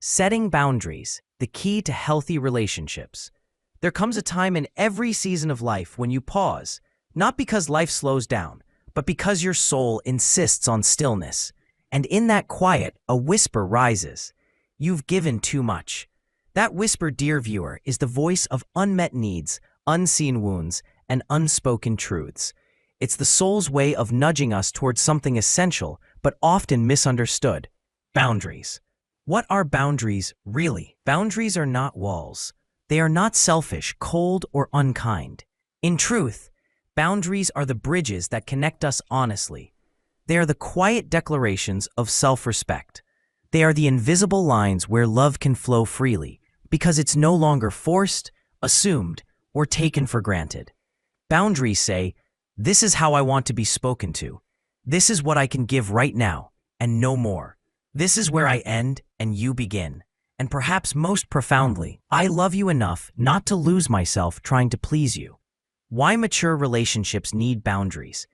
Setting boundaries, the key to healthy relationships. There comes a time in every season of life when you pause, not because life slows down, but because your soul insists on stillness. And in that quiet, a whisper rises. You've given too much. That whisper, dear viewer, is the voice of unmet needs, unseen wounds, and unspoken truths. It's the soul's way of nudging us towards something essential, but often misunderstood: boundaries. What are boundaries, really? Boundaries are not walls. They are not selfish, cold, or unkind. In truth, boundaries are the bridges that connect us honestly. They are the quiet declarations of self-respect. They are the invisible lines where love can flow freely, because it's no longer forced, assumed, or taken for granted. Boundaries say, this is how I want to be spoken to. This is what I can give right now, and no more. This is where I end and you begin. And perhaps most profoundly, I love you enough not to lose myself trying to please you. Why mature relationships need boundaries?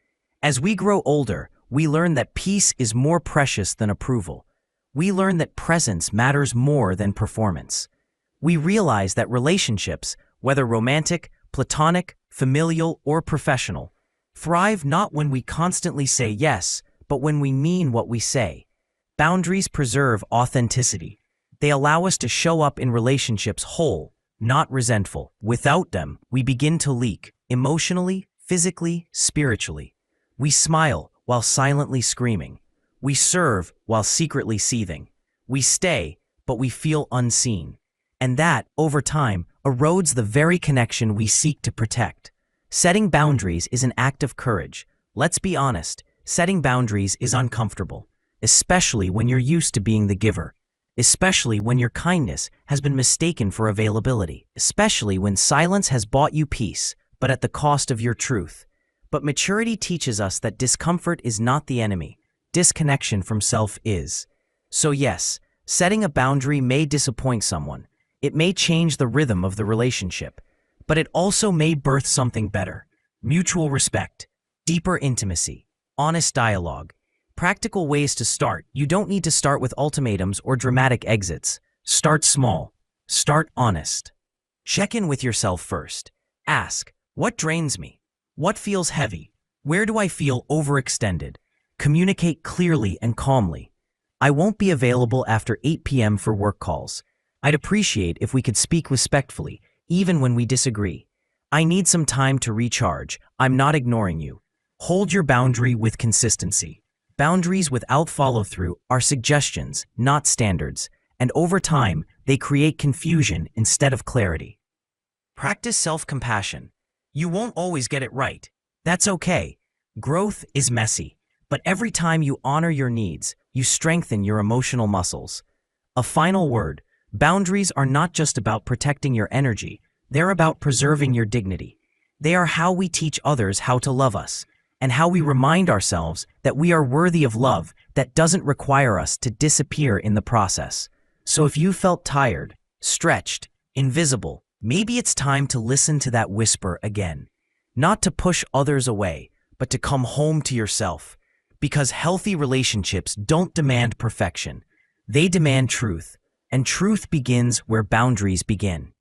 As we grow older, we learn that peace is more precious than approval. We learn that presence matters more than performance. We realize that relationships, whether romantic, platonic, familial, or professional, thrive not when we constantly say yes, but when we mean what we say. Boundaries preserve authenticity. They allow us to show up in relationships whole, not resentful. Without them, we begin to leak, emotionally, physically, spiritually. We smile while silently screaming. We serve while secretly seething. We stay, but we feel unseen. And that, over time, erodes the very connection we seek to protect. Setting boundaries is an act of courage. Let's be honest, setting boundaries is uncomfortable, especially when you're used to being the giver. Especially when your kindness has been mistaken for availability. Especially when silence has bought you peace, but at the cost of your truth. But maturity teaches us that discomfort is not the enemy. Disconnection from self is. So yes, setting a boundary may disappoint someone. It may change the rhythm of the relationship. But it also may birth something better. Mutual respect, deeper intimacy, honest dialogue. Practical ways to start. You don't need to start with ultimatums or dramatic exits. Start small. Start honest. Check in with yourself first. Ask, what drains me? What feels heavy? Where do I feel overextended? Communicate clearly and calmly. I won't be available after 8 p.m. for work calls. I'd appreciate if we could speak respectfully, even when we disagree. I need some time to recharge. I'm not ignoring you. Hold your boundary with consistency. Boundaries without follow-through are suggestions, not standards, and over time, they create confusion instead of clarity. Practice self-compassion. You won't always get it right. That's okay. Growth is messy, but every time you honor your needs, you strengthen your emotional muscles. A final word: boundaries are not just about protecting your energy, they're about preserving your dignity. They are how we teach others how to love us, and how we remind ourselves that we are worthy of love that doesn't require us to disappear in the process. So if you felt tired, stretched, invisible, maybe it's time to listen to that whisper again. Not to push others away, but to come home to yourself. Because healthy relationships don't demand perfection. They demand truth, and truth begins where boundaries begin.